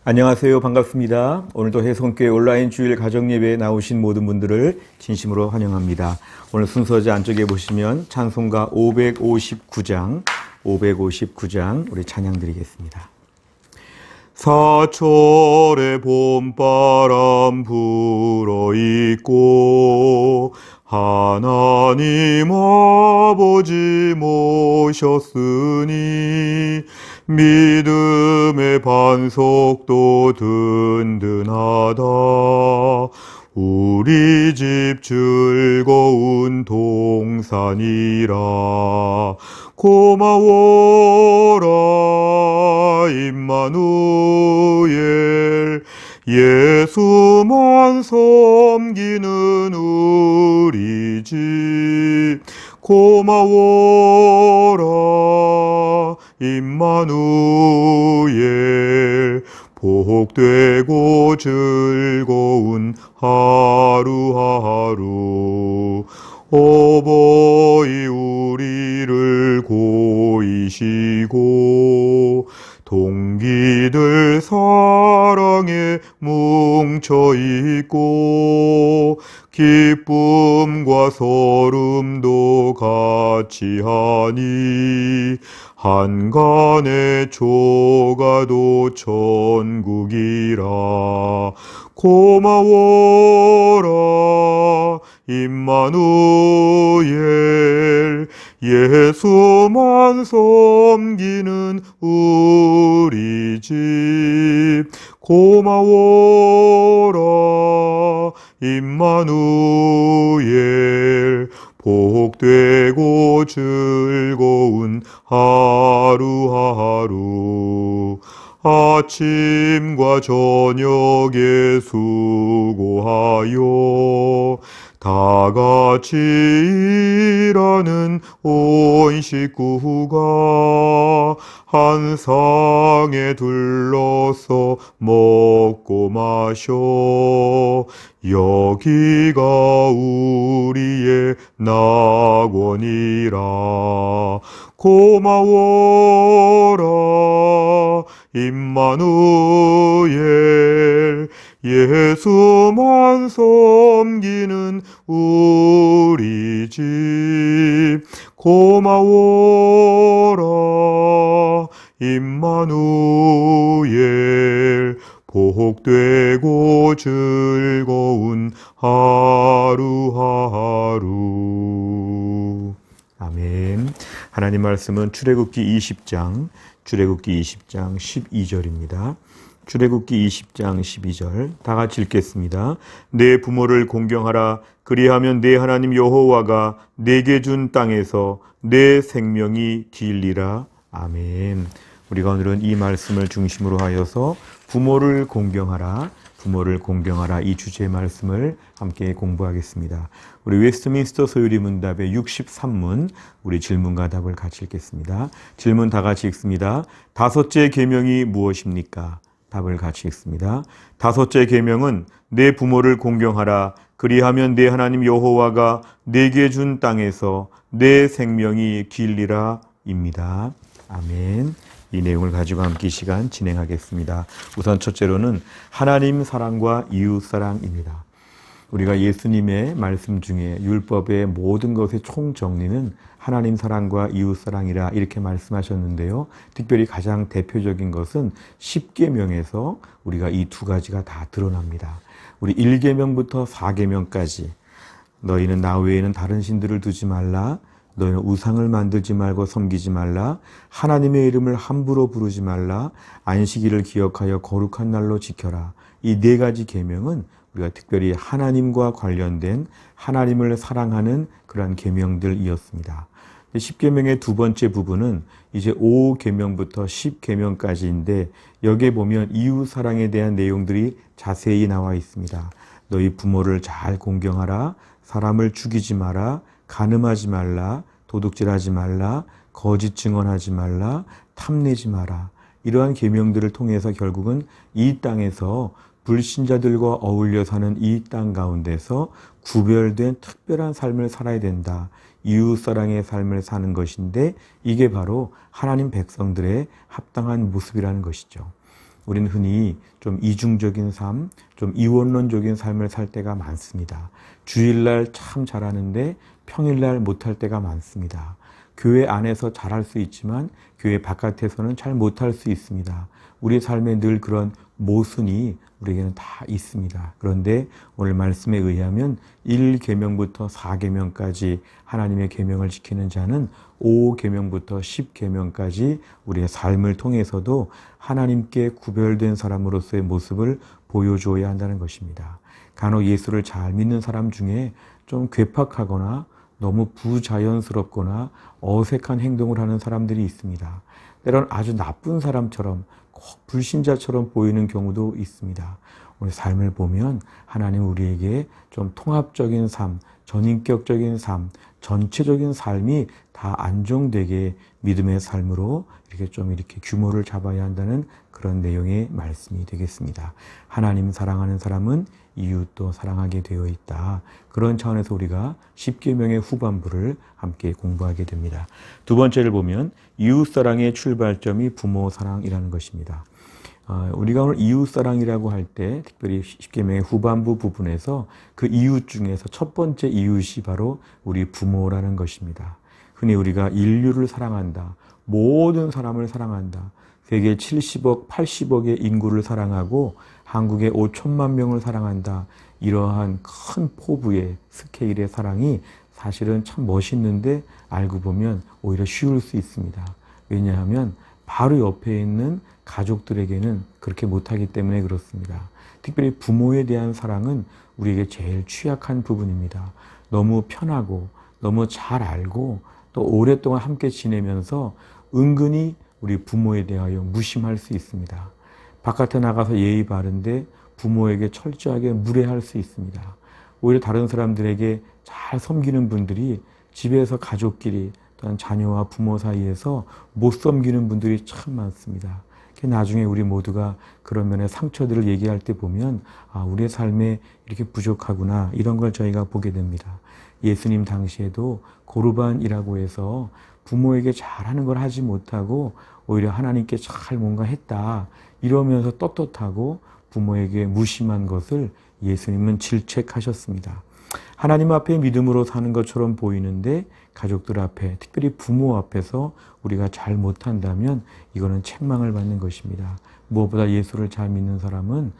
안녕하세요. 반갑습니다. 오늘도 해성교회 온라인 주일 가정예배에 나오신 모든 분들을 진심으로 환영합니다. 오늘 순서지 안쪽에 보시면 찬송가 559장 우리 찬양 드리겠습니다. 사철의 봄바람 불어있고 하나님 아버지 모셨으니 믿음의 반석도 든든하다. 우리 집 즐거운 동산이라. 고마워라 임마누엘. 예수만 섬기는 우리 집. 고마워라 임마누엘. 복되고 즐거운 하루하루. 어버이 우리를 고이시고 동기들 사랑에 뭉쳐있고 기쁨과 서름도 같이 하니 한간의 조가도 천국이라. 고마워라 임마누엘. 예수만 섬기는 우리 집. 고마워라 임마누엘. 복되고 즐거운 하루하루. 아침과 저녁에 수고하여 다 같이 일하는 온 식구가 한 상에 둘러서 먹고 마셔. 여기가 우리의 낙원이라. 고마워라 임마누엘. 예수만 섬기는 우리 집. 고마워라 임마누엘. 복되고 즐거운 하루하루. 아멘. 하나님 말씀은 출애굽기 20장 12절입니다. 출애굽기 20장 12절 다 같이 읽겠습니다. 내 부모를 공경하라. 그리하면 내 하나님 여호와가 내게 준 땅에서 내 생명이 길리라. 아멘. 우리가 오늘은 이 말씀을 중심으로 하여서 부모를 공경하라 이 주제의 말씀을 함께 공부하겠습니다. 우리 웨스트민스터 소유리 문답의 63문 우리 질문과 답을 같이 읽겠습니다. 질문 다 같이 읽습니다. 다섯째 계명이 무엇입니까? 답을 같이 읽습니다. 다섯째 계명은 내 부모를 공경하라. 그리하면 내 하나님 여호와가 내게 준 땅에서 내 생명이 길리라 입니다. 아멘. 이 내용을 가지고 함께 시간 진행하겠습니다. 우선 첫째로는 하나님 사랑과 이웃 사랑입니다. 우리가 예수님의 말씀 중에 율법의 모든 것의 총정리는 하나님 사랑과 이웃 사랑이라 이렇게 말씀하셨는데요. 특별히 가장 대표적인 것은 10계명에서 우리가 이 두 가지가 다 드러납니다. 우리 1계명부터 4계명까지 너희는 나 외에는 다른 신들을 두지 말라. 너희는 우상을 만들지 말고 섬기지 말라. 하나님의 이름을 함부로 부르지 말라. 안식일을 기억하여 거룩한 날로 지켜라. 이 네 가지 계명은 우리가 특별히 하나님과 관련된 하나님을 사랑하는 그러한 계명들이었습니다. 10계명의 두 번째 부분은 이제 5계명부터 10계명까지인데 여기에 보면 이웃 사랑에 대한 내용들이 자세히 나와 있습니다. 너희 부모를 잘 공경하라. 사람을 죽이지 마라. 간음하지 말라, 도둑질하지 말라, 거짓 증언하지 말라, 탐내지 마라. 이러한 계명들을 통해서 결국은 이 땅에서 불신자들과 어울려 사는 이 땅 가운데서 구별된 특별한 삶을 살아야 된다. 이웃사랑의 삶을 사는 것인데 이게 바로 하나님 백성들의 합당한 모습이라는 것이죠. 우리는 흔히 좀 이중적인 삶, 좀 이원론적인 삶을 살 때가 많습니다. 주일날 참 잘하는데 평일날 못할 때가 많습니다. 교회 안에서 잘할 수 있지만 교회 바깥에서는 잘 못할 수 있습니다. 우리 삶에 늘 그런 모순이 우리에게는 다 있습니다. 그런데 오늘 말씀에 의하면 1계명부터 4계명까지 하나님의 계명을 지키는 자는 5계명부터 10계명까지 우리의 삶을 통해서도 하나님께 구별된 사람으로서의 모습을 보여주어야 한다는 것입니다. 간혹 예수를 잘 믿는 사람 중에 좀 괴팍하거나 너무 부자연스럽거나 어색한 행동을 하는 사람들이 있습니다. 때로는 아주 나쁜 사람처럼 꼭 불신자처럼 보이는 경우도 있습니다. 우리 삶을 보면 하나님 우리에게 좀 통합적인 삶, 전인격적인 삶, 전체적인 삶이 다 안정되게 믿음의 삶으로 이렇게 규모를 잡아야 한다는 그런 내용의 말씀이 되겠습니다. 하나님 사랑하는 사람은 이웃도 사랑하게 되어 있다. 그런 차원에서 우리가 10계명의 후반부를 함께 공부하게 됩니다. 두 번째를 보면 이웃사랑의 출발점이 부모 사랑이라는 것입니다. 우리가 오늘 이웃사랑이라고 할 때 특별히 10계명의 후반부 부분에서 그 이웃 중에서 첫 번째 이웃이 바로 우리 부모라는 것입니다. 흔히 우리가 인류를 사랑한다. 모든 사람을 사랑한다. 세계 70억, 80억의 인구를 사랑하고 한국의 5천만 명을 사랑한다. 이러한 큰 포부의 스케일의 사랑이 사실은 참 멋있는데 알고 보면 오히려 쉬울 수 있습니다. 왜냐하면 바로 옆에 있는 가족들에게는 그렇게 못하기 때문에 그렇습니다. 특별히 부모에 대한 사랑은 우리에게 제일 취약한 부분입니다. 너무 편하고 너무 잘 알고 또 오랫동안 함께 지내면서 은근히 우리 부모에 대하여 무심할 수 있습니다. 바깥에 나가서 예의 바른데 부모에게 철저하게 무례할 수 있습니다. 오히려 다른 사람들에게 잘 섬기는 분들이 집에서 가족끼리 또는 자녀와 부모 사이에서 못 섬기는 분들이 참 많습니다. 나중에 우리 모두가 그런 면의 상처들을 얘기할 때 보면 우리의 삶에 이렇게 부족하구나 이런 걸 저희가 보게 됩니다. 예수님 당시에도 고르반이라고 해서 부모에게 잘하는 걸 하지 못하고 오히려 하나님께 잘 뭔가 했다 이러면서 떳떳하고 부모에게 무심한 것을 예수님은 질책하셨습니다. 하나님 앞에 믿음으로 사는 것처럼 보이는데 가족들 앞에 특별히 부모 앞에서 우리가 잘 못한다면 이거는 책망을 받는 것입니다. 무엇보다 예수를 잘 믿는 사람은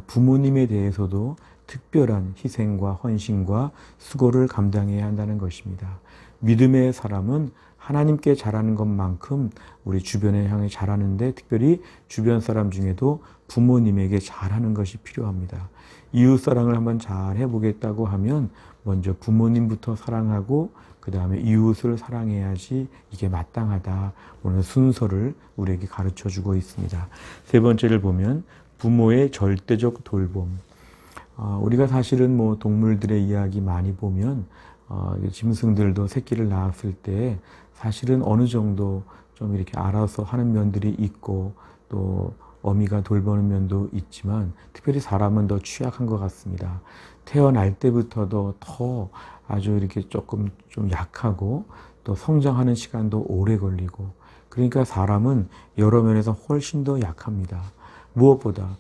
부모님에 대해서도 특별한 희생과 헌신과 수고를 감당해야 한다는 것입니다. 믿음의 사람은 하나님께 잘하는 것만큼 우리 주변에 향해 잘하는데 특별히 주변 사람 중에도 부모님에게 잘하는 것이 필요합니다. 이웃사랑을 한번 잘 해보겠다고 하면 먼저 부모님부터 사랑하고 그 다음에 이웃을 사랑해야지 이게 마땅하다. 오늘 순서를 우리에게 가르쳐주고 있습니다. 세 번째를 보면 부모의 절대적 돌봄. 우리가 사실은 동물들의 이야기 많이 보면 짐승들도 새끼를 낳았을 때 사실은 어느 정도 좀 이렇게 알아서 하는 면들이 있고 또 어미가 돌보는 면도 있지만 특별히 사람은 더 취약한 것 같습니다. 태어날 때부터도 더 아주 이렇게 조금 좀 약하고 또 성장하는 시간도 오래 걸리고 그러니까 사람은 여러 면에서 훨씬 더 약합니다. 무엇보다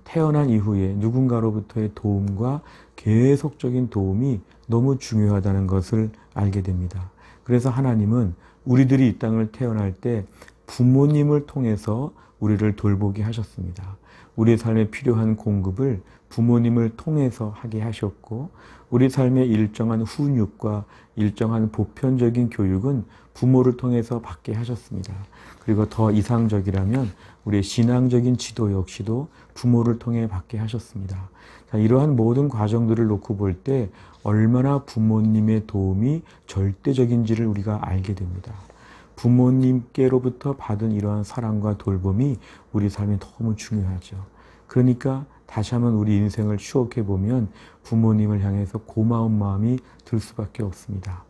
태어난 이후에 누군가로부터의 도움과 계속적인 도움이 너무 중요하다는 것을 알게 됩니다. 그래서 하나님은 우리들이 이 땅을 태어날 때 부모님을 통해서 우리를 돌보게 하셨습니다. 우리 삶에 필요한 공급을 부모님을 통해서 하게 하셨고 우리 삶의 일정한 훈육과 일정한 보편적인 교육은 부모를 통해서 받게 하셨습니다. 그리고 더 이상적이라면 우리의 신앙적인 지도 역시도 부모를 통해 받게 하셨습니다. 자, 이러한 모든 과정들을 놓고 볼 때 얼마나 부모님의 도움이 절대적인지를 우리가 알게 됩니다. 부모님께로부터 받은 이러한 사랑과 돌봄이 우리 삶에 너무 중요하죠. 그러니까 다시 한번 우리 인생을 추억해 보면 부모님을 향해서 고마운 마음이 들 수밖에 없습니다.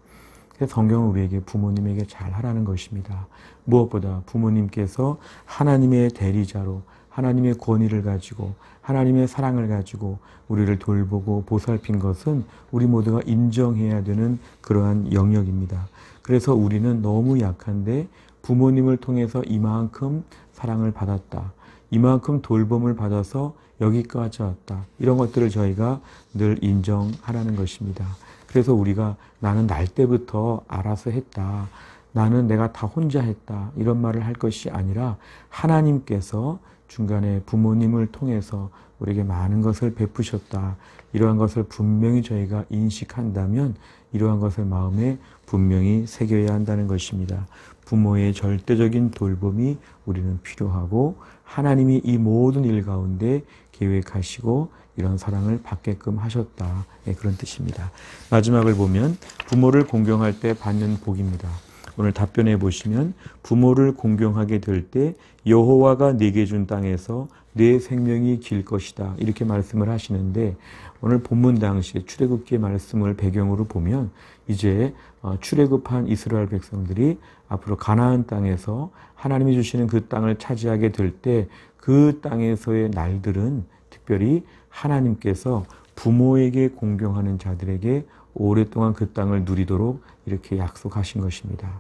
그래서 성경은 우리에게 부모님에게 잘 하라는 것입니다. 무엇보다 부모님께서 하나님의 대리자로 하나님의 권위를 가지고 하나님의 사랑을 가지고 우리를 돌보고 보살핀 것은 우리 모두가 인정해야 되는 그러한 영역입니다. 그래서 우리는 너무 약한데 부모님을 통해서 이만큼 사랑을 받았다. 이만큼 돌봄을 받아서 여기까지 왔다. 이런 것들을 저희가 늘 인정하라는 것입니다. 그래서 우리가 나는 날 때부터 알아서 했다. 나는 내가 다 혼자 했다. 이런 말을 할 것이 아니라 하나님께서 중간에 부모님을 통해서 우리에게 많은 것을 베푸셨다. 이러한 것을 분명히 저희가 인식한다면 이러한 것을 마음에 분명히 새겨야 한다는 것입니다. 부모의 절대적인 돌봄이 우리는 필요하고 하나님이 이 모든 일 가운데 계획하시고 이런 사랑을 받게끔 하셨다. 그런 뜻입니다. 마지막을 보면 부모를 공경할 때 받는 복입니다. 오늘 답변해 보시면 부모를 공경하게 될 때 여호와가 네게 준 땅에서 내 생명이 길 것이다. 이렇게 말씀을 하시는데 오늘 본문 당시에 출애굽기의 말씀을 배경으로 보면 이제 출애굽한 이스라엘 백성들이 앞으로 가나안 땅에서 하나님이 주시는 그 땅을 차지하게 될 때 그 땅에서의 날들은 특별히 하나님께서 부모에게 공경하는 자들에게 오랫동안 그 땅을 누리도록 이렇게 약속하신 것입니다.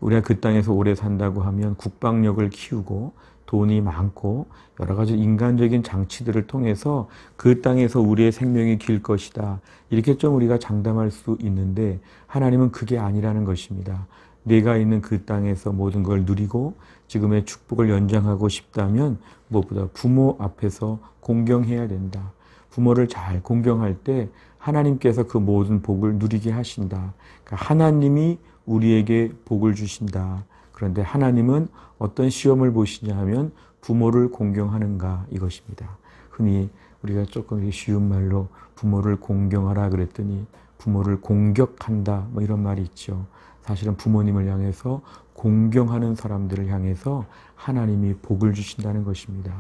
우리가 그 땅에서 오래 산다고 하면 국방력을 키우고 돈이 많고 여러 가지 인간적인 장치들을 통해서 그 땅에서 우리의 생명이 길 것이다. 이렇게 좀 우리가 장담할 수 있는데 하나님은 그게 아니라는 것입니다. 내가 있는 그 땅에서 모든 걸 누리고 지금의 축복을 연장하고 싶다면 무엇보다 부모 앞에서 공경해야 된다. 부모를 잘 공경할 때 하나님께서 그 모든 복을 누리게 하신다. 그러니까 하나님이 우리에게 복을 주신다. 그런데 하나님은 어떤 시험을 보시냐 하면 부모를 공경하는가 이것입니다. 흔히 우리가 조금 쉬운 말로 부모를 공경하라 그랬더니 부모를 공격한다 뭐 이런 말이 있죠. 사실은 부모님을 향해서 공경하는 사람들을 향해서 하나님이 복을 주신다는 것입니다.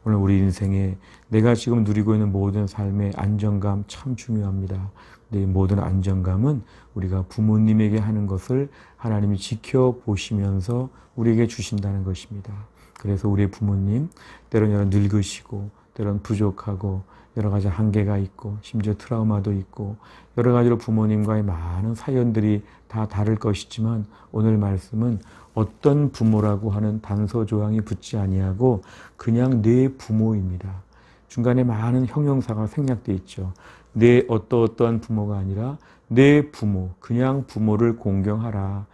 오늘 우리 인생에 내가 지금 누리고 있는 모든 삶의 안정감 참 중요합니다. 근데 이 모든 안정감은 우리가 부모님에게 하는 것을 하나님이 지켜보시면서 우리에게 주신다는 것입니다. 그래서 우리의 부모님 때로는 늙으시고 때로는 부족하고 여러 가지 한계가 있고 심지어 트라우마도 있고 여러 가지로 부모님과의 많은 사연들이 다 다를 것이지만 오늘 말씀은 어떤 부모라고 하는 단서 조항이 붙지 아니하고 그냥 내 부모입니다. 중간에 많은 형용사가 생략되어 있죠. 내 어떠한 부모가 아니라 내 부모, 그냥 부모를 공경하라.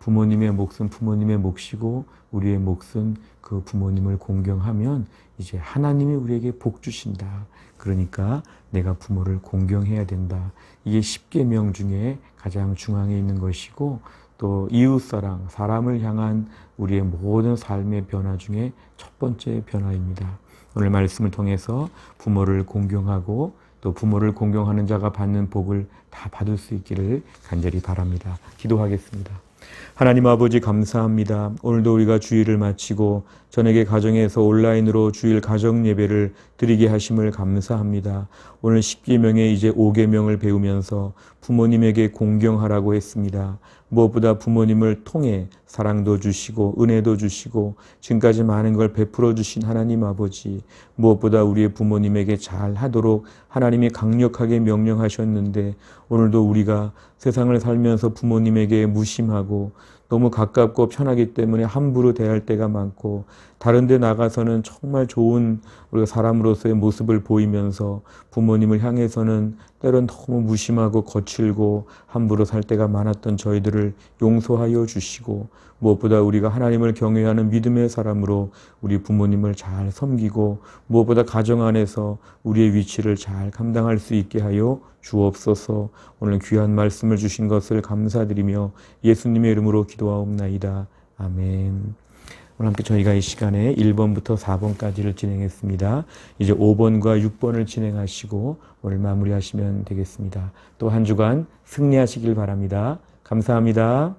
부모님의 몫은 부모님의 몫이고 우리의 몫은 그 부모님을 공경하면 이제 하나님이 우리에게 복 주신다. 그러니까 내가 부모를 공경해야 된다. 이게 10계명 중에 가장 중앙에 있는 것이고 또 이웃사랑, 사람을 향한 우리의 모든 삶의 변화 중에 첫 번째 변화입니다. 오늘 말씀을 통해서 부모를 공경하고 또 부모를 공경하는 자가 받는 복을 다 받을 수 있기를 간절히 바랍니다. 기도하겠습니다. 하나님 아버지 감사합니다. 오늘도 우리가 주일을 마치고 저녁에 가정에서 온라인으로 주일 가정 예배를 드리게 하심을 감사합니다. 오늘 10계명에 이제 5계명을 배우면서 부모님에게 공경하라고 했습니다. 무엇보다 부모님을 통해 사랑도 주시고 은혜도 주시고 지금까지 많은 걸 베풀어 주신 하나님 아버지, 무엇보다 우리의 부모님에게 잘 하도록 하나님이 강력하게 명령하셨는데 오늘도 우리가 세상을 살면서 부모님에게 무심하고 너무 가깝고 편하기 때문에 함부로 대할 때가 많고 다른 데 나가서는 정말 좋은 우리가 사람으로서의 모습을 보이면서 부모님을 향해서는 때론 너무 무심하고 거칠고 함부로 살 때가 많았던 저희들을 용서하여 주시고 무엇보다 우리가 하나님을 경외하는 믿음의 사람으로 우리 부모님을 잘 섬기고 무엇보다 가정 안에서 우리의 위치를 잘 감당할 수 있게 하여 주옵소서. 오늘 귀한 말씀을 주신 것을 감사드리며 예수님의 이름으로 기도하옵나이다. 아멘. 오늘 함께 저희가 이 시간에 1번부터 4번까지를 진행했습니다. 이제 5번과 6번을 진행하시고 오늘 마무리하시면 되겠습니다. 또 한 주간 승리하시길 바랍니다. 감사합니다.